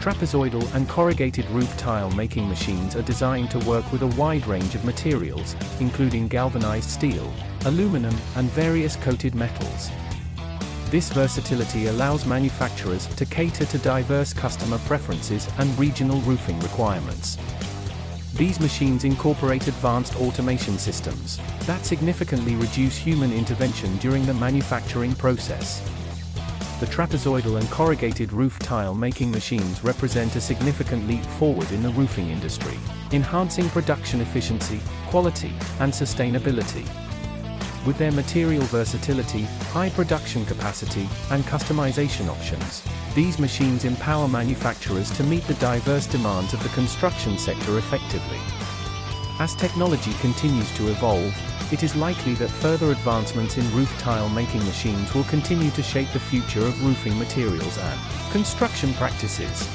Trapezoidal and corrugated roof tile making machines are designed to work with a wide range of materials, including galvanized steel, aluminum, and various coated metals. This versatility allows manufacturers to cater to diverse customer preferences and regional roofing requirements. These machines incorporate advanced automation systems that significantly reduce human intervention during the manufacturing process. The trapezoidal and corrugated roof tile making machines represent a significant leap forward in the roofing industry, enhancing production efficiency, quality, and sustainability. With their material versatility, high production capacity, and customization options, these machines empower manufacturers to meet the diverse demands of the construction sector effectively. As technology continues to evolve, it is likely that further advancements in roof tile making machines will continue to shape the future of roofing materials and construction practices.